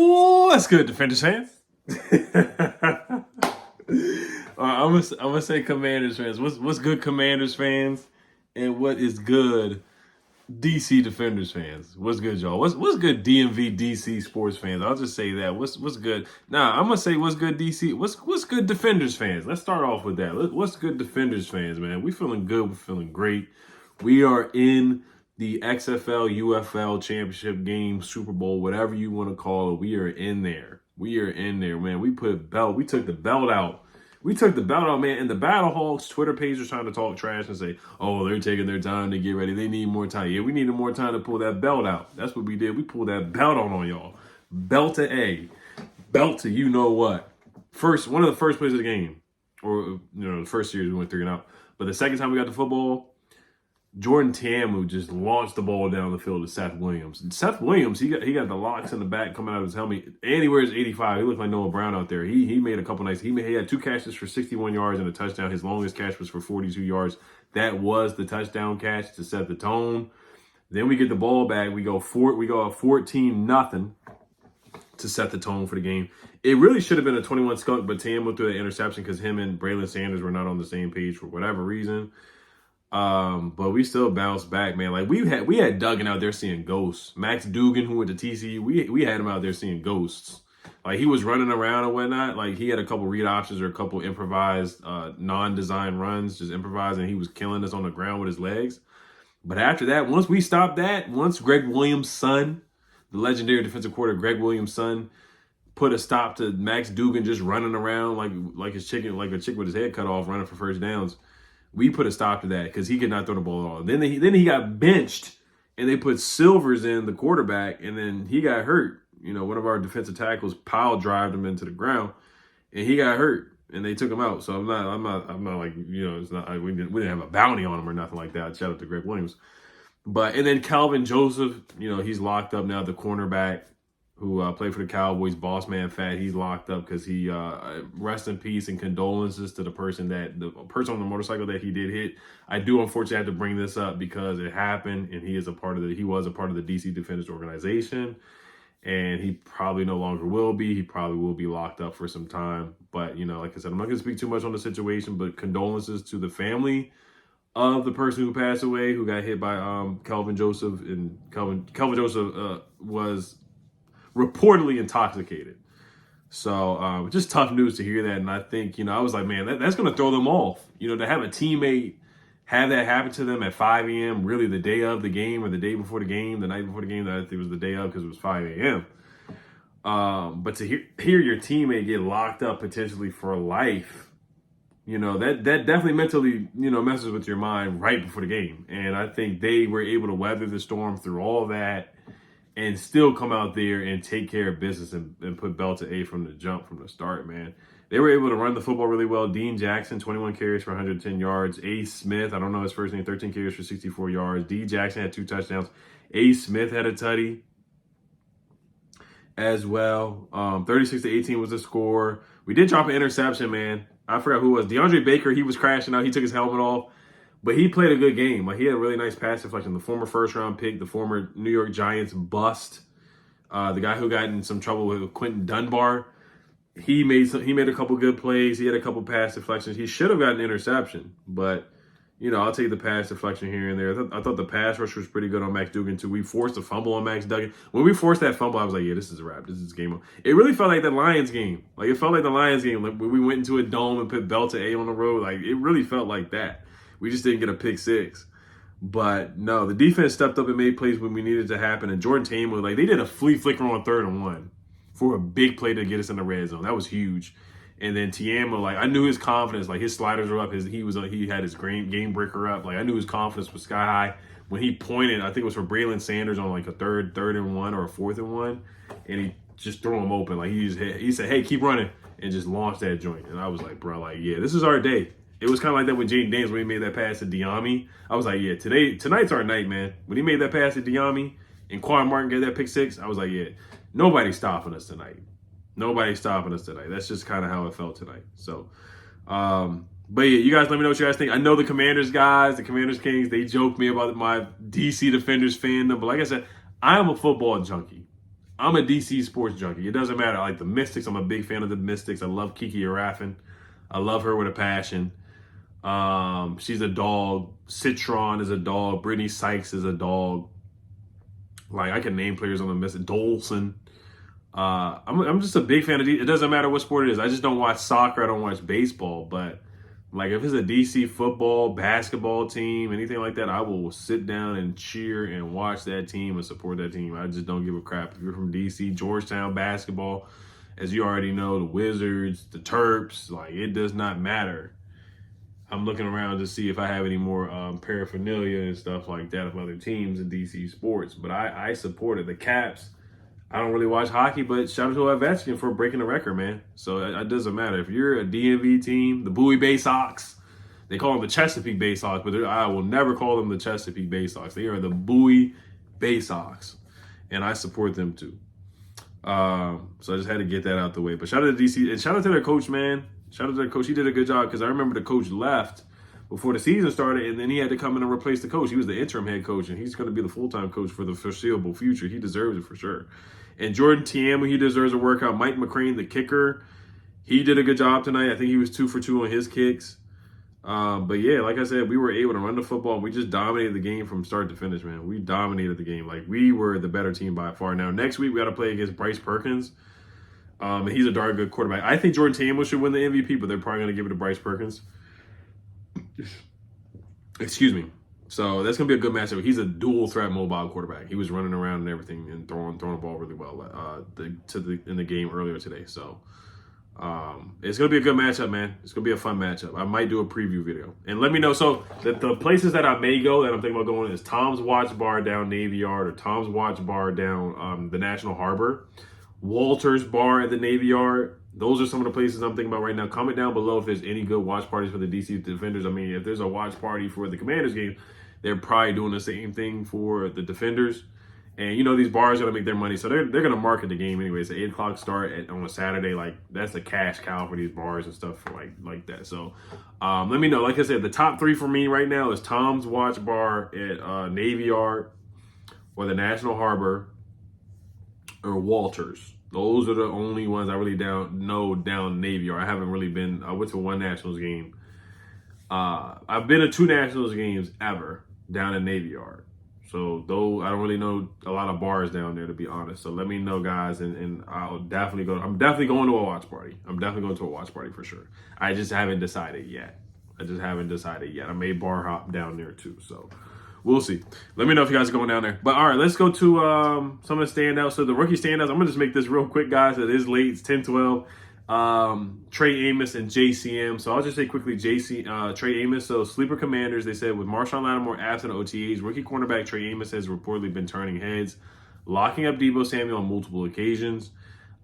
Oh, that's good, Defenders fans. I'm gonna say Commanders fans. What's good, Commanders fans, and what is good, DC Defenders fans? What's good, y'all? What's good, DMV DC sports fans? I'll just say that. What's good? Now I'm gonna say what's good, DC. What's good, Defenders fans? Let's start off with that. What's good, Defenders fans, man? We feeling good. We're feeling great. We are in the XFL, UFL championship game, Super Bowl, whatever you want to call it. We are in there. We are in there, man. We took the belt out. We took the belt out, man. And the Battlehawks Twitter page was trying to talk trash and say, oh, they're taking their time to get ready. They need more time. Yeah, we needed more time to pull that belt out. That's what we did. We pulled that belt on y'all. Belt to A. Belt to you know what. One of the first plays of the game. Or, the first series we went 3-0. But the second time we got the football, Jordan Ta'amu just launched the ball down the field to Seth Williams. And Seth Williams, he got the locks in the back coming out of his helmet. And he wears 85. He looked like Noah Brown out there. He made a couple nice. He had 2 catches for 61 yards and a touchdown. His longest catch was for 42 yards. That was the touchdown catch to set the tone. Then we get the ball back. We go up 14-0 to set the tone for the game. It really should have been a 21 skunk, but Ta'amu threw the interception because him and Braylon Sanders were not on the same page for whatever reason. But we still bounced back, man. Like we had Duggan out there seeing ghosts. Max Dugan, who went to TCU, we had him out there seeing ghosts. Like he was running around and whatnot. Like he had a couple read options or a couple improvised, non-design runs, just improvising. He was killing us on the ground with his legs. But after that, once we stopped that, once Greg Williams' son, the legendary defensive coordinator Greg Williams' son, put a stop to Max Dugan just running around like a chicken with his head cut off, running for first downs. We put a stop to that because he could not throw the ball at all. Then he got benched, and they put Silvers in the quarterback, and then he got hurt. One of our defensive tackles pile drived him into the ground, and he got hurt, and they took him out. So I'm not like it's not like we didn't have a bounty on him or nothing like that. Shout out to Greg Williams, and then Calvin Joseph, he's locked up now. The cornerback who played for the Cowboys, boss man fat, he's locked up because he rest in peace and condolences to the person on the motorcycle that he did hit. I do unfortunately have to bring this up because it happened, and he was a part of the DC Defenders organization, and he probably no longer will be. He probably will be locked up for some time. But like I said, I'm not going to speak too much on the situation, but condolences to the family of the person who passed away, who got hit by Calvin Joseph, and Calvin Joseph was reportedly intoxicated. So just tough news to hear that. And I think, I was like, man, that's going to throw them off. To have a teammate have that happen to them at 5 a.m., really the day of the game or the day before the game, the night before the game, I think it was the day of because it was 5 a.m. But to hear your teammate get locked up potentially for life, that definitely mentally, messes with your mind right before the game. And I think they were able to weather the storm through all that and still come out there and take care of business and put belt to A from the start, man. They were able to run the football really well. Dean Jackson, 21 carries for 110 yards. A. Smith, I don't know his first name, 13 carries for 64 yards. D. Jackson had 2 touchdowns. A. Smith had a tutty as well. 36-18 was the score. We did drop an interception, man. I forgot who it was. DeAndre Baker, he was crashing out. He took his helmet off. But he played a good game. Like he had a really nice pass deflection. The former first-round pick, the former New York Giants bust, the guy who got in some trouble with Quentin Dunbar, he made a couple good plays. He had a couple pass deflections. He should have gotten an interception, but I'll take the pass deflection here and there. I thought the pass rush was pretty good on Max Dugan too. We forced a fumble on Max Duggan. When we forced that fumble, I was like, yeah, this is a wrap. This is game on. It really felt like the Lions game. Like it felt like the Lions game. Like when we went into a dome and put belt to A on the road. Like it really felt like that. We just didn't get a pick 6. But no, the defense stepped up and made plays when we needed to happen. And Jordan Ta'amu, they did a flea flicker on 3rd and 1 for a big play to get us in the red zone. That was huge. And then Ta'amu, I knew his confidence. His sliders were up. He had his game breaker up. I knew his confidence was sky high. When he pointed, I think it was for Braylon Sanders on a third and 1 or a 4th and 1. And he just threw him open. He said, hey, keep running. And just launched that joint. And I was like, bro, yeah, this is our day. It was kind of like that with Jaden Daniels when he made that pass to Diami. I was like, yeah, tonight's our night, man. When he made that pass to Diami and Quan Martin gave that pick 6, I was like, yeah, nobody's stopping us tonight. Nobody's stopping us tonight. That's just kind of how it felt tonight. So, but yeah, you guys let me know what you guys think. I know the Commanders guys, the Commanders Kings, they joke me about my DC Defenders fandom. But like I said, I am a football junkie. I'm a DC sports junkie. It doesn't matter. Like the Mystics, I'm a big fan of the Mystics. I love Kiki Araffin. I love her with a passion. She's a dog. Citron is a dog. Brittany Sykes is a dog. Like I can name players on the Mystics. Dolson. I'm just a big fan of DC. It doesn't matter what sport it is. I just don't watch soccer. I don't watch baseball. But like if it's a DC football, basketball team, anything like that, I will sit down and cheer and watch that team and support that team. I just don't give a crap. If you're from DC, Georgetown basketball, as you already know, the Wizards, the Terps, like it does not matter. I'm looking around to see if I have any more paraphernalia and stuff like that of other teams in DC sports. But I supported the Caps. I don't really watch hockey, but shout out to Ovechkin for breaking the record, man. So it doesn't matter. If you're a DMV team, the Bowie Bay Sox, they call them the Chesapeake Bay Sox, but I will never call them the Chesapeake Bay Sox. They are the Bowie Bay Sox, and I support them too. So I just had to get that out the way. But shout out to DC, and shout out to their coach, man. Shout out to their coach. He did a good job because I remember the coach left before the season started, and then he had to come in and replace the coach. He was the interim head coach, and he's going to be the full-time coach for the foreseeable future. He deserves it for sure. And Jordan Tiamu, he deserves a workout. Mike McCrane, the kicker, he did a good job tonight. I think he was 2 for 2 on his kicks. But yeah, like I said, we were able to run the football. And we just dominated the game from start to finish, man. We dominated the game. Like, we were the better team by far. Now, next week, we got to play against Bryce Perkins. And he's a darn good quarterback. I think Jordan Tiamu should win the MVP, but they're probably going to give it to Bryce Perkins. Excuse me. So that's going to be a good matchup. He's a dual threat mobile quarterback. He was running around and everything and throwing the ball really well in the game earlier today. So it's going to be a good matchup, man. It's going to be a fun matchup. I might do a preview video. And let me know. So the places that I may go that I'm thinking about going is Tom's Watch Bar down Navy Yard or Tom's Watch Bar down the National Harbor. Walter's Bar at the Navy Yard. Those are some of the places I'm thinking about right now. Comment down below if there's any good watch parties for the DC Defenders. I mean, if there's a watch party for the Commanders game, they're probably doing the same thing for the Defenders. And, you know, these bars are going to make their money. So they're going to market the game anyway. It's an 8 o'clock start on a Saturday. Like, that's a cash cow for these bars and stuff like that. So let me know. Like I said, the top 3 for me right now is Tom's Watch Bar at Navy Yard or the National Harbor or Walters. Those are the only ones I really know down Navy Yard. I haven't really been. I went to one Nationals game. I've been to 2 Nationals games ever down in Navy Yard. So though I don't really know a lot of bars down there, to be honest. So let me know, guys, and I'll definitely go. I'm definitely going to a watch party. I'm definitely going to a watch party for sure. I just haven't decided yet. I may bar hop down there too. So we'll see. Let me know if you guys are going down there. But all right, let's go to some of the standouts. So the rookie standouts, I'm going to just make this real quick, guys. It is late. It's 10-12. Trey Amos and JCM. So I'll just say quickly Trey Amos. So sleeper Commanders, they said with Marshawn Lattimore absent OTAs, rookie cornerback Trey Amos has reportedly been turning heads, locking up Deebo Samuel on multiple occasions.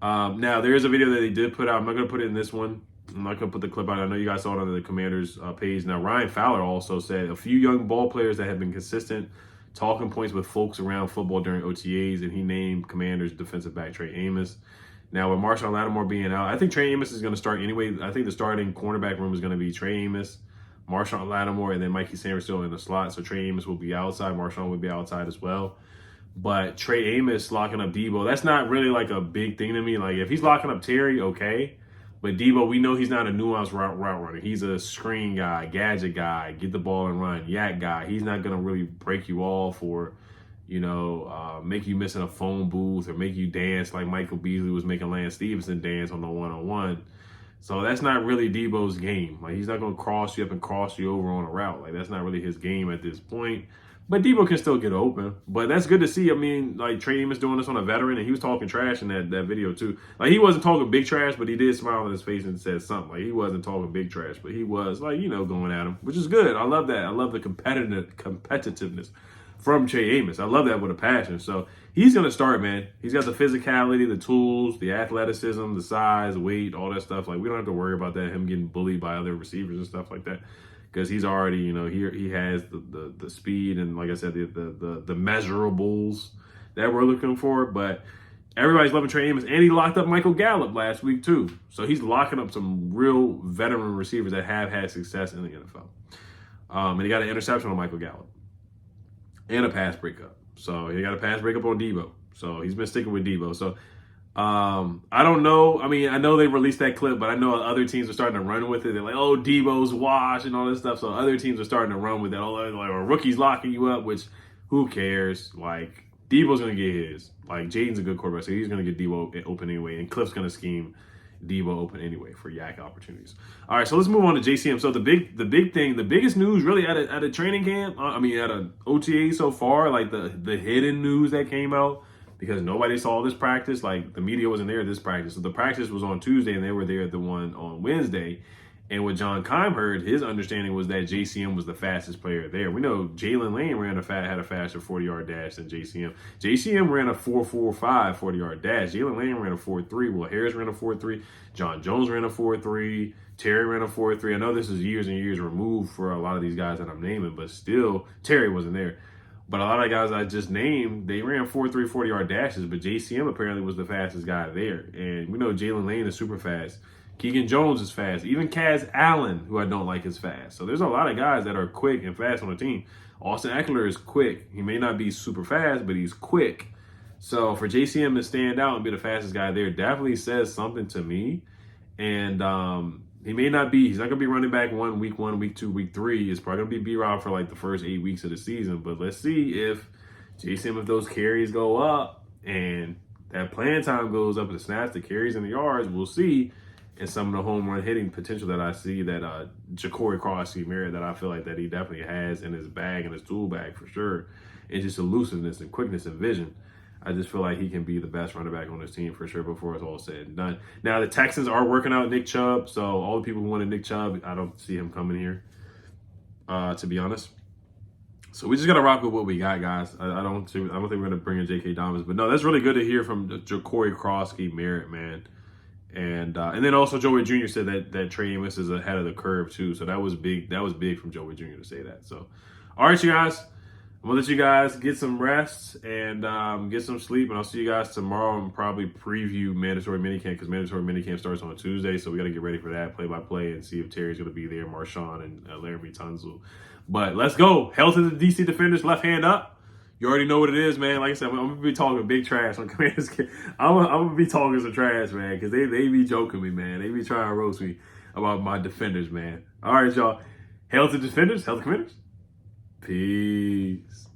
Now there is a video that they did put out. I'm not going to put it in this one. I'm not going to put the clip out. I know you guys saw it on the Commanders page. Now, Ryan Fowler also said a few young ball players that have been consistent talking points with folks around football during OTAs, and he named Commanders defensive back Trey Amos. Now, with Marshawn Lattimore being out, I think Trey Amos is going to start anyway. I think the starting cornerback room is going to be Trey Amos, Marshawn Lattimore, and then Mikey Sanders still in the slot. So Trey Amos will be outside. Marshawn will be outside as well. But Trey Amos locking up Deebo, that's not really like a big thing to me. Like if he's locking up Terry, okay. But Deebo, we know he's not a nuanced route runner. He's a screen guy, gadget guy, get the ball and run, yak guy. He's not going to really break you off or, make you miss in a phone booth or make you dance like Michael Beasley was making Lance Stevenson dance on the one-on-one. So that's not really Deebo's game. Like he's not going to cross you up and cross you over on a route. Like that's not really his game at this point. But Deebo can still get open. But that's good to see. I mean, like Trey Amos doing this on a veteran, and he was talking trash in that video too. Like he wasn't talking big trash, but he did smile on his face and said something. Like he wasn't talking big trash, but he was like, going at him, which is good. I love that. I love the competitiveness from Trey Amos. I love that with a passion. So he's going to start, man. He's got the physicality, the tools, the athleticism, the size, weight, all that stuff. Like we don't have to worry about that, him getting bullied by other receivers and stuff like that. Because he's already, he has the speed and, like I said, the measurables that we're looking for. But everybody's loving Trey Amos. And he locked up Michael Gallup last week, too. So he's locking up some real veteran receivers that have had success in the NFL. And he got an interception on Michael Gallup and a pass breakup. So he got a pass breakup on Deebo. So he's been sticking with Debo. So I don't know. I mean, I know they released that clip, but I know other teams are starting to run with it. They're like, oh, Debo's washed and all this stuff. So other teams are starting to run with that. Oh, like, a rookie's locking you up, which who cares? Like, Debo's going to get his. Like, Jaden's a good quarterback, so he's going to get Debo open anyway. And Cliff's going to scheme Debo open anyway for yak opportunities. All right, so let's move on to JCM. So the big thing, the biggest news really at a training camp, I mean, at an OTA so far, like the hidden news that came out, because nobody saw this practice. Like, the media wasn't there at this practice. So the practice was on Tuesday, and they were there at the one on Wednesday. And what John Keim heard, his understanding was that JCM was the fastest player there. We know Jalen Lane had a faster 40-yard dash than JCM. JCM ran a 4.45 40-yard dash. Jalen Lane ran a 4.3. Will Harris ran a 4.3. John Jones ran a 4.3. Terry ran a 4.3. I know this is years and years removed for a lot of these guys that I'm naming, but still, Terry wasn't there. But a lot of guys I just named, they ran 4.3 40-yard dashes, but JCM apparently was the fastest guy there. And we know Jalen Lane is super fast. Keegan Jones is fast. Even Kaz Allen, who I don't like, is fast. So there's a lot of guys that are quick and fast on the team. Austin Eckler is quick. He may not be super fast, but he's quick. So for JCM to stand out and be the fastest guy there definitely says something to me. And he's not going to be running back week 1, week 2, week 3. It's probably going to be B-Rob for like the first 8 weeks of the season. But let's see if JCM, if those carries go up and that playing time goes up, the snaps, the carries, and the yards, we'll see. And some of the home run hitting potential that I see that Ja'Cory Crosby-Merritt, that I feel like that he definitely has in his bag, in his tool bag for sure. And just elusiveness and quickness and vision. I just feel like he can be the best running back on this team for sure before it's all said and done. Now, the Texans are working out Nick Chubb, so all the people who wanted Nick Chubb, I don't see him coming here, to be honest. So we just got to rock with what we got, guys. I don't think we're going to bring in J.K. Dobbins. But no, that's really good to hear from Ja'Cory Crosby-Merritt, man. And then also Joey Jr. said that Trey Amos is ahead of the curve too. So that was big. That was big from Joey Jr. to say that. So, all right, you guys. I'm gonna let you guys get some rest and get some sleep, and I'll see you guys tomorrow and probably preview mandatory minicamp, because mandatory minicamp starts on Tuesday. So we got to get ready for that play by play and see if Terry's gonna be there, Marshawn and Laramie Tunzel. But let's go. Hell to the DC Defenders. Left hand up. You already know what it is, man. Like I said, I'm going to be talking big trash on Commanders. I'm going to be talking some trash, man, because they be joking me, man. They be trying to roast me about my defenders, man. All right, y'all. Hail to the defenders. Hail to the Commanders. Peace.